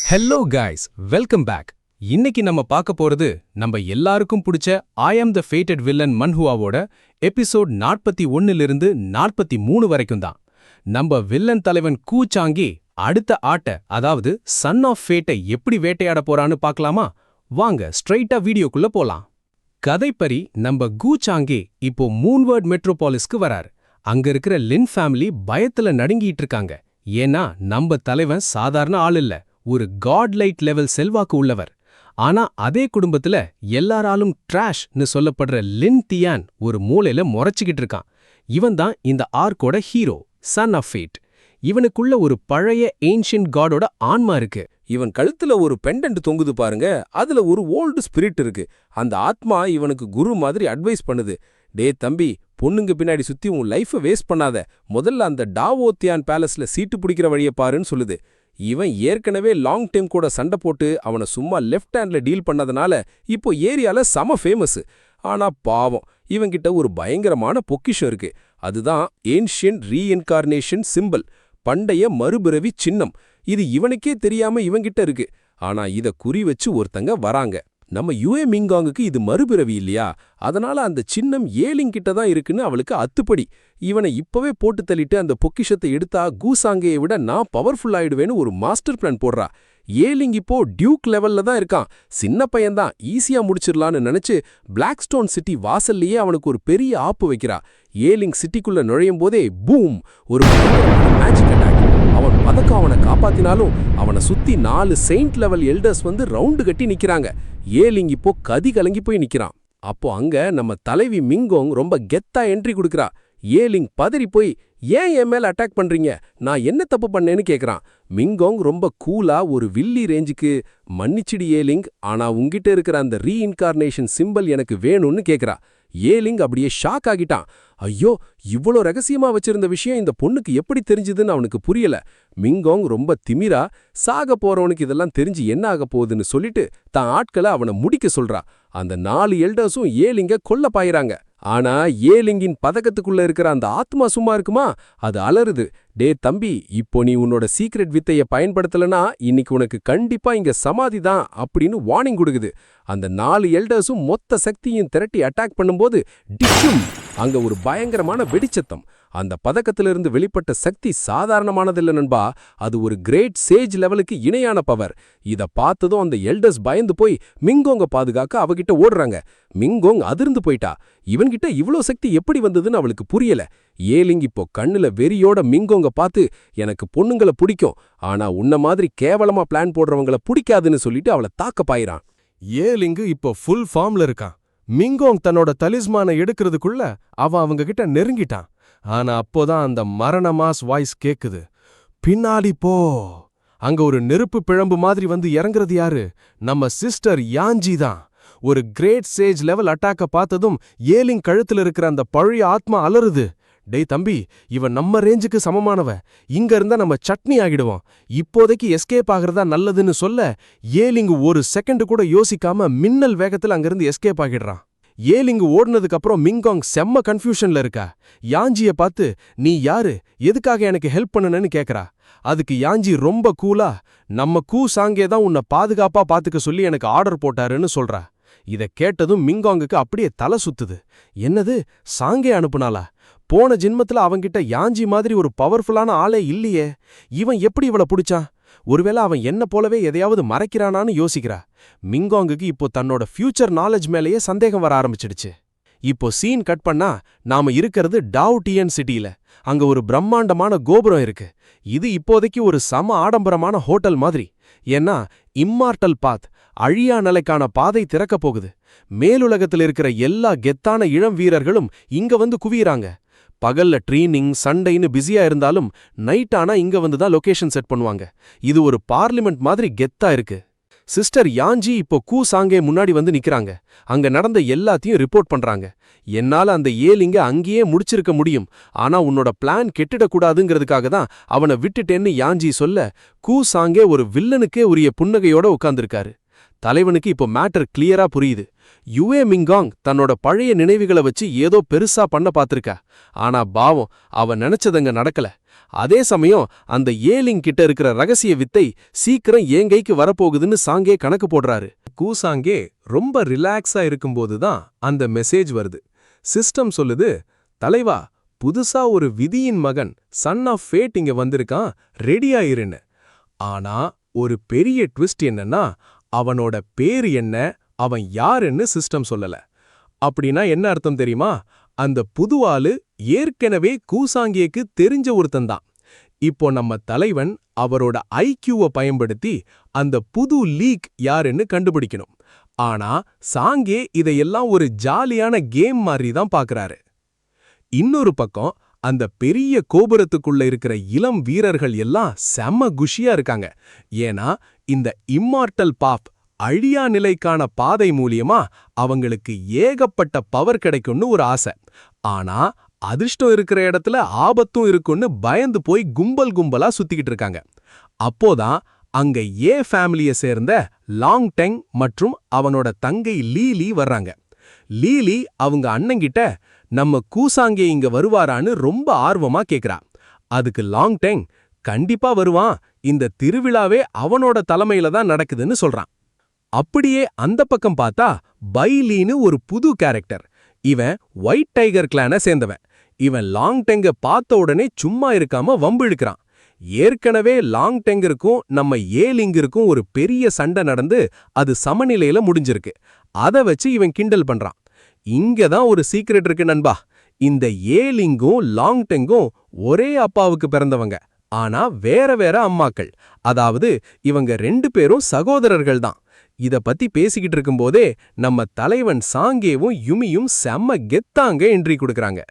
Hello guys, welcome back. இன்னைக்கு நம்ம பார்க்க போறது நம்ம எல்லாருக்கும் பிடிச்ச ஐ ஆம் த ஃபேட்டட் வில்லன் மன்ஹுவாவோட எபிசோட் 41லிருந்து 43 வரைக்கும் தான். நம்ம வில்லன் தலைவன் கூ சாங்கி அடுத்த ஆட்ட, அதாவது சன் ஆஃப் ஃபேட்டை எப்படி வேட்டையாட போறான்னு பார்க்கலாமா? வாங்க ஸ்ட்ரைட்டா வீடியோக்குள்ள போலாம். கதைப்படி நம்ம கூ சாங்கி இப்போ மூன்வர்ட் மெட்ரோபாலிஸ்க்கு வரார். அங்க இருக்கிற லின் ஃபேமிலி பயத்துல நடுங்கிட்டு இருக்காங்க. ஏன்னா நம்ம தலைவன் சாதாரண ஆள் இல்ல, ஒரு காட்-லைட் லெவல் செல்வாக்கு உள்ளவர். ஆனா அதே குடும்பத்துல எல்லாராலும் ட்ராஷ்னு சொல்லப்படுற லின் தியான் ஒரு மூலையில முறைச்சுக்கிட்டு இருக்கான். இவன் தான் இந்த ஆர்க்கோட ஹீரோ, சன் ஆஃப் ஃபேட். இவனுக்குள்ள ஒரு பழைய ஏன்ஷியன்ட் காடோட ஆன்மா இருக்கு. இவன் கழுத்துல ஒரு பெண்டன்ட் தொங்குது பாருங்க, அதுல ஒரு ஓல்டு ஸ்பிரிட் இருக்கு. அந்த ஆத்மா இவனுக்கு குரு மாதிரி அட்வைஸ் பண்ணுது. டே தம்பி, பொண்ணுங்க பின்னாடி சுத்தி உன் லைஃப வேஸ்ட் பண்ணாத, முதல்ல அந்த டாவோத்தியான் பேலஸ்ல சீட்டு பிடிக்கிற வழிய பாருன்னு சொல்லுது. இவன் ஏற்கனவே லாங் டைம் கூட சண்டை போட்டு அவனை சும்மா லெஃப்ட் ஹேண்ட்ல டீல் பண்ணதுனால இப்போ ஏரியால செம ஃபேமஸ். ஆனா பாவம், இவன்கிட்ட ஒரு பயங்கரமான பொக்கிஷம் இருக்கு. அதுதான் ஏன்ஷியன்ட் ரீஇன்கார்னேஷன் சிம்பிள், பண்டைய மறுபிறவி சின்னம். இது இவனுக்கே தெரியாம இவன்கிட்ட இருக்கு. ஆனா இத குறி வச்சு ஒருத்தங்க வராங்க. நம்ம யுஏ மிங்காங்குக்கு இது மறுபிறவி இல்லையா, அதனால அந்த சின்னம் ஏலிங் கிட்ட தான் இருக்குன்னு அவளுக்கு அத்துப்படி. இவனை இப்பவே போட்டு தள்ளிட்டு அந்த பொக்கிஷத்தை எடுத்தா கூசாங்கையை விட நான் பவர்ஃபுல் ஆயிடுவேன்னு ஒரு மாஸ்டர் பிளான் போடுறா. ஏலிங் இப்போ டியூக் லெவல்ல தான் இருக்கான். சின்ன பையன்தான், ஈஸியா முடிச்சிடலான்னு நினைச்சு பிளாக் ஸ்டோன் சிட்டி வாசல்லையே அவனுக்கு ஒரு பெரிய ஆப்பு வைக்கிறா. ஏலிங் சிட்டிக்குள்ள நுழையும் போதே பூம், ஒரு மேஜிக் அட்டாக். அவன் பதக்கம் அவனை காப்பாத்தினாலும் அவனை சுத்தி 4 செயின்ட் லெவல் எல்டர்ஸ் வந்து ரவுண்டு கட்டி நிக்கிறாங்க. ஏலிங் இப்போ கதி கலங்கி போய் நிக்கிறான். அப்போ அங்க நம்ம தலைவி மிங்கோங் ரொம்ப கெத்தா என்ட்ரி கொடுக்கறா. ஏலிங் பதறி போய், ஏன் என் மேல அட்டாக் பண்றீங்க, நான் என்ன தப்பு பண்ணேன்னு கேக்குறான். மிங்கோங் ரொம்ப கூலா ஒரு வில்லி ரேஞ்சுக்கு, மன்னிச்சிடு ஏலிங், ஆனா உங்கிட்ட இருக்கிற அந்த ரீஇன்கார்னேஷன் சிம்பிள் எனக்கு வேணும்னு கேக்குறா. ஏலிங் அப்படியே ஷாக் ஆகிட்டான். ஐயோ, இவ்வளோ ரகசியமா வச்சிருந்த விஷயம் இந்த பொண்ணுக்கு எப்படி தெரிஞ்சதுன்னு அவனுக்கு புரியல. மிங்கோங் ரொம்ப திமிரா, சாக போறவனுக்கு இதெல்லாம் தெரிஞ்சு என்ன ஆக போகுதுன்னு சொல்லிட்டு தான் ஆட்களை அவனை முடிக்க சொல்றா. அந்த 4 எல்டர்ஸும் ஏலிங்க கொல்ல பாயிறாங்க. ஆனா ஏலிங்கின் பதக்கத்துக்குள்ள இருக்கிற அந்த ஆத்மா சும்மா இருக்குமா, அது அலறுது. டே தம்பி, இப்போ நீ உன்னோட சீக்ரெட் வித்தைய பயன்படுத்தலனா இன்னைக்கு உனக்கு கண்டிப்பா இங்க சமாதி தான் அப்படின்னு வார்னிங் கொடுக்குது. அந்த 4 எல்டர்ஸும் மொத்த சக்தியும் திரட்டி அட்டாக் பண்ணும்போது டிஷ்ஷும், அங்க ஒரு பயங்கரமான வெடிச்சத்தம். அந்த பதக்கத்திலிருந்து வெளிப்பட்ட சக்தி சாதாரணமானதில்ல நண்பா, அது ஒரு கிரேட் சேஜ் லெவலுக்கு இணையான பவர். இத பார்த்ததும் அந்த எல்டர்ஸ் பயந்து போய் மிங்கோங்க பாதுகாக்க அவகிட்ட ஓடுறாங்க. மிங்கோங் அதிர்ந்து போயிட்டா. இவன்கிட்ட இவ்ளோ சக்தி எப்படி வந்ததுன்னு அவளுக்கு புரியல. ஏலிங் இப்போ கண்ணுல வெறியோட மிங்கோங்க பார்த்து, எனக்கு பொண்ணுங்களை பிடிக்கும், ஆனா உன்ன மாதிரி கேவலமா பிளான் போடுறவங்கள பிடிக்காதுன்னு சொல்லிட்டு அவளை தாக்க பாயிறான். ஏலிங்கு இப்போ ஃபுல் ஃபார்ம்ல இருக்கான். மிங்கோங் தன்னோட தலிஸ்மான எடுக்கிறதுக்குள்ள அவன் அவங்க கிட்ட நெருங்கிட்டான். ஆனா அப்போதான் அந்த மரண மாஸ் வாய்ஸ் கேக்குது, பின்னாடி போ. அங்க ஒரு நெருப்பு பிழம்பு மாதிரி வந்து இறங்குறது யாரு? நம்ம சிஸ்டர் யாஞ்சி தான். ஒரு கிரேட் சேஜ் லெவல் அட்டாக்க பார்த்ததும் ஏலிங் கழுத்துல இருக்கிற அந்த பழைய ஆத்மா அலறுது. டேய் தம்பி, இவன் நம்ம ரேஞ்சுக்கு சமமானவ, இங்க இருந்தா நம்ம சட்னி ஆகிடுவோம், இப்போதைக்கு எஸ்கேப் ஆகிறதா நல்லதுன்னு சொல்ல ஏலிங் ஒரு செகண்ட் கூட யோசிக்காம மின்னல் வேகத்துல அங்கிருந்து எஸ்கேப் ஆகிடுறான். ஏலிங் ஓடுனதுக்கு அப்புறம் மிங்கோங் செம்ம கன்ஃபியூஷன்ல இருக்கா. யாஞ்சிய பார்த்து, நீ யாரு, எதுக்காக எனக்கு ஹெல்ப் பண்ணணும்னு கேக்குறா. அதுக்கு யாஞ்சி ரொம்ப கூலா, நம்ம கூ சாங்கே தான் உன்னை பாதுகாப்பா பாத்துக்க சொல்லி எனக்கு ஆர்டர் போட்டாருன்னு சொல்றா. இத கேட்டதும் மிங்கோங்குக்கு அப்படியே தலை சுத்துது. என்னது, சாங்கே அனுப்புனாளா? போன ஜென்மத்துல அவங்கிட்ட யாஞ்சி மாதிரி ஒரு பவர்ஃபுல்லான ஆளே இல்லையே, இவன் எப்படி இவள புடிச்சான்? ஒருவேளை அவன் என்ன போலவே எதையாவது மறைக்கிறானான்னு யோசிக்கிறா. மிங்கோங்குக்கு இப்போ தன்னோட ஃபியூச்சர் நாலேஜ் மேலேயே சந்தேகம் வர ஆரம்பிச்சிடுச்சு. இப்போ சீன் கட் பண்ணா நாம இருக்கிறது டாவ்டியன் சிட்டியில. அங்க ஒரு பிரம்மாண்டமான கோபுரம் இருக்கு. இது இப்போதைக்கு ஒரு சம ஆடம்பரமான ஹோட்டல் மாதிரி. ஏன்னா இம்மார்டல் பாத், அழியா நிலைக்கான பாதை திறக்க போகுது. மேலுலகத்தில் இருக்கிற எல்லா கெத்தான இளம் வீரர்களும் இங்க வந்து குவியறாங்க. பகல்ல ட்ரீனிங் சண்டைன்னு பிஸியா இருந்தாலும் நைட் ஆனா இங்க வந்து தான் லொகேஷன் செட் பண்ணுவாங்க. இது ஒரு பார்லிமெண்ட் மாதிரி கெத்தா இருக்கு. சிஸ்டர் யாஞ்சி இப்போ கூ சாங்கே முன்னாடி வந்து நிக்கிறாங்க. அங்க நடந்த எல்லாத்தையும் ரிப்போர்ட் பண்றாங்க. என்னால அந்த ஏலிங்க அங்கேயே முடிச்சிருக்க முடியும், ஆனா உன்னோட பிளான் கெட்டிடக்கூடாதுங்கிறதுக்காக தான் அவனை விட்டுட்டேன்னு யாஞ்சி சொல்ல, கூ சாங்கே ஒரு வில்லனுக்கே உரிய புன்னகையோட உட்கார்ந்திருக்காரு. தலைவனுக்கு இப்போ மேட்டர் கிளியரா புரியுது. யுஏ மிங்காங் தன்னோட பழைய நினைவுகளை வச்சு ஏதோ பெருசா பண்ண பாத்திருக்கா. ஆனா பாவம், அவ நினைச்சதங்க நடக்கல. அதே சமயம் அந்த ஏலிங் கிட்ட இருக்கிற ரகசிய வித்தை சீக்கிரம் என் கைக்கு வரப்போகுதுன்னு சாங்கே கணக்கு போடுறாரு. கூசாங்கே ரொம்ப ரிலாக்ஸா இருக்கும்போது தான் அந்த மெசேஜ் வருது. சிஸ்டம் சொல்லுது, தலைவா, புதுசா ஒரு விதியின் மகன் சன் ஆஃப் ஃபேட் இங்க வந்திருக்கான், ரெடியா இருன்னு. ஆனா ஒரு பெரிய ட்விஸ்ட் என்னன்னா, அவனோட பேரு என்ன, அவன் யாருன்னு சிஸ்டம் சொல்லல. அப்படின்னா என்ன அர்த்தம் தெரியுமா? அந்த புது ஆளு ஏற்கனவே கூசாங்கேக்கு தெரிஞ்ச ஒருத்தன்தான். இப்போ நம்ம தலைவன் அவரோட ஐக்யூவை பயன்படுத்தி அந்த புது லீக் யாருன்னு கண்டுபிடிக்கணும். ஆனா சாங்கே இதையெல்லாம் ஒரு ஜாலியான கேம் மாதிரி தான் பார்க்கறாரு. இன்னொரு பக்கம் அந்த பெரிய கோபுரத்துக்குள்ள இருக்கிற இளம் வீரர்கள் எல்லாம் செம்ம குஷியா இருக்காங்க. ஏன்னா இந்த இம்மார்ட்டல் பாப் அழியா நிலைக்கான பாதை மூலியமா அவங்களுக்கு ஏகப்பட்ட பவர் கிடைக்கும்னு ஒரு ஆசை. ஆனா அதிர்ஷ்டம் இருக்கிற இடத்துல ஆபத்தும் இருக்குன்னு பயந்து போய் கும்பல் கும்பலா சுத்திக்கிட்டு இருக்காங்க. அப்போதான் அங்க ஃபேமிலியை சேர்ந்த லாங் டெங் மற்றும் அவனோட தங்கை லீலி வர்றாங்க. லீலி அவங்க அண்ணங்கிட்ட நம்ம கூசாங்கே இங்க வருவாரான்னு ரொம்ப ஆர்வமா கேக்குறா. அதுக்கு லாங் டெங் கண்டிப்பா வருவான், இந்த திருவிழாவே அவனோட தலைமையில தான் நடக்குதுன்னு சொல்றான். அப்படியே அந்த பக்கம் பார்த்தா பைலீன்னு ஒரு புது கேரக்டர். இவன் ஒயிட் டைகர் கிளானை சேர்ந்தவன். இவன் லாங் டெங்க பார்த்த உடனே சும்மா இருக்காம வம்பு இழுக்கிறான். ஏற்கனவே லாங் டெங்கிற்கும் நம்ம ஏலிங்கிற்கும் ஒரு பெரிய சண்டை நடந்து அது சமநிலையில முடிஞ்சிருக்கு. அதை வச்சு இவன் கிண்டல் பண்றான். இங்கதான் ஒரு சீக்ரெட் இருக்கு நண்பா. இந்த ஏலிங்கும் லாங் டெங்கும் ஒரே அப்பாவுக்கு பிறந்தவங்க, ஆனா வேற வேற அம்மாக்கள். அதாவது இவங்க 2 பேரும் சகோதரர்கள் தான். இத பத்தி பேசிக்கிட்டு இருக்கும்போதே நம்ம தலைவன் சாங்கேவும் யுமியும் செம்ம கெத்தாங்க என்ட்ரி கொடுக்கறாங்க.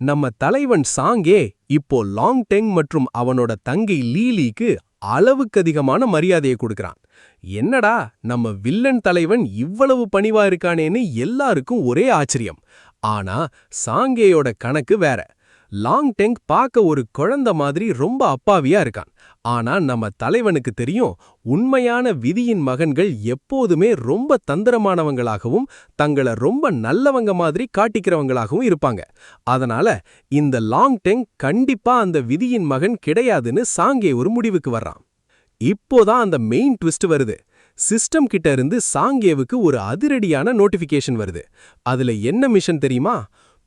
நம்ம தலைவன் சாங்கே இப்போ லாங் டெங் மற்றும் அவனோட தங்கை லீலிக்கு அளவுக்கு அதிகமான மரியாதையை கொடுக்கறான். என்னடா நம்ம வில்லன் தலைவன் இவ்வளவு பணிவா இருக்கானேன்னு எல்லாருக்கும் ஒரே ஆச்சரியம். ஆனா சாங்கேயோட கணக்கு வேற. லாங் டெங் பார்க்க ஒரு குழந்தை மாதிரி ரொம்ப அப்பாவியா இருக்கான். ஆனா நம்ம தலைவனுக்கு தெரியும், உண்மையான விதியின் மகன்கள் எப்போதுமே ரொம்ப தந்திரமானவங்களாகவும் தங்களை ரொம்ப நல்லவங்க மாதிரி காட்டிக்கிறவங்களாகவும் இருப்பாங்க. அதனால இந்த லாங் டெங் கண்டிப்பா அந்த விதியின் மகன் கிடையாதுன்னு சாங்கே ஒரு முடிவுக்கு வர்றான். இப்போதான் அந்த மெயின் ட்விஸ்ட் வருது. சிஸ்டம் கிட்ட இருந்து சாங்கேவுக்கு ஒரு அதிரடியான நோட்டிபிகேஷன் வருது. அதுல என்ன மிஷன் தெரியுமா?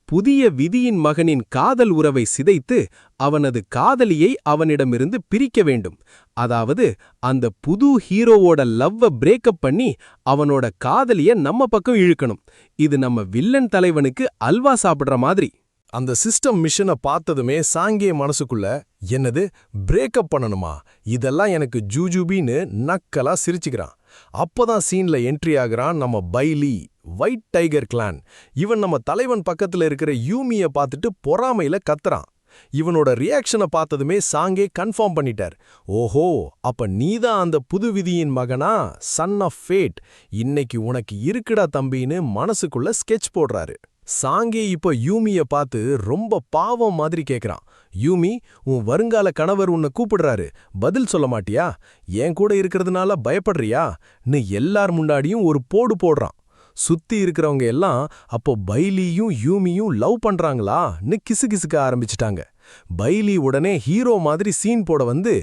புதிய விதியின் மகனின் காதல் உறவை சிதைத்து அவனது காதலியை அவனிடமிருந்து பிரிக்க வேண்டும். அதாவது அந்த புது ஹீரோவோட லவ்வ பிரேக்கப் பண்ணி அவனோட காதலிய நம்ம பக்கம் இழுக்கணும். இது நம்ம வில்லன் தலைவனுக்கு அல்வா சாப்பிடுற மாதிரி. அந்த சிஸ்டம் மிஷனை பார்த்ததுமே சாங்கே மனசுக்குள்ள, என்னது பிரேக்கப் பண்ணணுமா, இதெல்லாம் எனக்கு ஜூஜூபின்னு நக்கலா சிரிச்சுக்கிறான். அப்பதான் சீன்ல என்ட்ரி ஆகுறான் நம்ம பைலி, ஒயிட் டைகர் கிளான். இவன் நம்ம தலைவன் பக்கத்துல இருக்கிற யூமிய பார்த்துட்டு பொறாமையில கத்துறான். இவனோட ரியாக்ஷனை பார்த்ததுமே சாங்கே கன்ஃபார்ம் பண்ணிட்டார். ஓஹோ, அப்ப நீதான் அந்த புது விதியின் மகனா, சன் ஆஃப் ஃபேட். இன்னைக்கு உனக்கு இருக்குடா தம்பின்னு மனசுக்குள்ள ஸ்கெட்ச் போடுறாரு. சாங்கே இப்ப யூமிய பார்த்து ரொம்ப பாவம் மாதிரி கேக்குறான். யூமி, உன் வருங்கால கணவர் உன்னை கூப்பிடுறாரு, பதில் சொல்ல மாட்டியா? என் கூட இருக்கிறதுனால பயப்படுறியா? ன்னு எல்லார் முன்னாடியும் ஒரு போடு போடுறான். சுத்தி இருக்கிறவங்க எல்லாம் அப்போ பைலியும் யூமியும் லவ் பண்றாங்களான்னு கிசுகிசுக்க ஆரம்பிச்சிட்டாங்க. பைலி உடனே ஹீரோ மாதிரி சீன் போட வந்து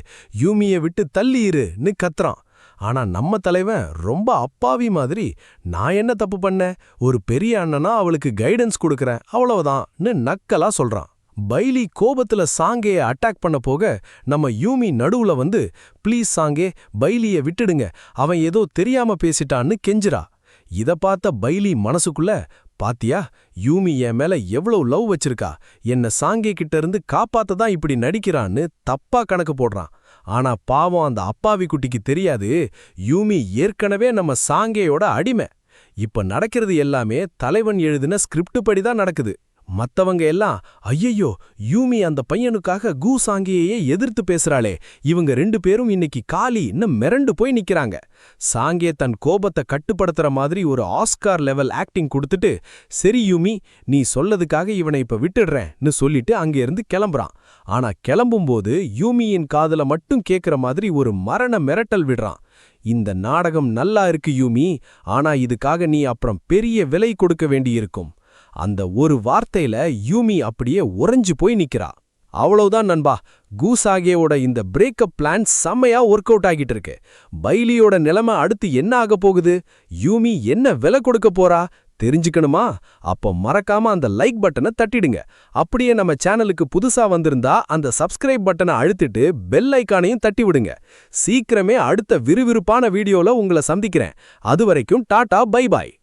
யூமியை விட்டு தள்ளியிருன்னு கத்துறான். ஆனா நம்ம தலைவன் ரொம்ப அப்பாவி மாதிரி, நான் என்ன தப்பு பண்ண, ஒரு பெரிய அண்ணனா அவளுக்கு கைடன்ஸ் கொடுக்கறேன் அவ்வளவுதான்னு நக்கலா சொல்றான். பைலி கோபத்துல சாங்கேய அட்டாக் பண்ண போக நம்ம யூமி நடுவுல வந்து, ப்ளீஸ் சாங்கே, பைலிய விட்டுடுங்க, அவன் ஏதோ தெரியாம பேசிட்டான்னு கெஞ்சுறா. இத பார்த்த பைலி மனசுக்குள்ள, பாத்தியா யூமி என் மேல எவ்வளவு லவ் வச்சிருக்கா, என்ன சாங்கே கிட்ட இருந்து காப்பாத்ததான் இப்படி நடிக்கிறான்னு தப்பா கணக்கு போடுறான். ஆனா பாவம் அந்த அப்பாவி குட்டிக்கு தெரியாது, யூமி ஏற்கனவே நம்ம சாங்கேயோட அடிமை. இப்ப நடக்கிறது எல்லாமே தலைவன் எழுதின ஸ்கிரிப்ட் படிதான் நடக்குது. மத்தவங்க எல்லாம், ஐயையோ, யூமி அந்த பையனுக்காக கூ சாங்கேயே எதிர்த்து பேசுறாளே, இவங்க 2 பேரும் இன்னைக்கு காலி இன்னும் மிரண்டு போய் நிக்கிறாங்க. சாங்கே தன் கோபத்தை கட்டுப்படுத்துற மாதிரி ஒரு ஆஸ்கார் லெவல் ஆக்டிங் கொடுத்துட்டு, சரி யூமி, நீ சொல்லதுக்காக இவனை இப்ப விட்டுடுறேன்னு சொல்லிட்டு அங்கிருந்து கிளம்புறான். ஆனா கிளம்பும்போது யூமியின் காதுல மட்டும் கேக்குற மாதிரி ஒரு மரண மிரட்டல் விடுறான். இந்த நாடகம் நல்லா இருக்கு யூமி, ஆனா இதுக்காக நீ அப்புறம் பெரிய விலை கொடுக்க வேண்டியிருக்கும். அந்த ஒரு வார்த்தையில யூமி அப்படியே உறைஞ்சு போய் நிக்கிறா. அவ்வளவுதான் நண்பா, கூசாகேவோட இந்த பிரேக்கப் பிளான் செம்மையா ஒர்க் அவுட் ஆகிட்டு இருக்கு. பைலியோட நிலைமை அடுத்து என்ன ஆக போகுது? யூமி என்ன விலை கொடுக்க போறா? தெரிஞ்சுக்கணுமா? அப்போ மறக்காம அந்த லைக் பட்டனை தட்டிடுங்க. அப்படியே நம்ம சேனலுக்கு புதுசா வந்திருந்தா அந்த சப்ஸ்கிரைப் பட்டனை அழுத்திட்டு பெல் ஐகானையும் தட்டி விடுங்க. சீக்கிரமே அடுத்த விறுவிறுப்பான வீடியோல உங்களை சந்திக்கிறேன். அதுவரைக்கும் டாடா பை பாய்.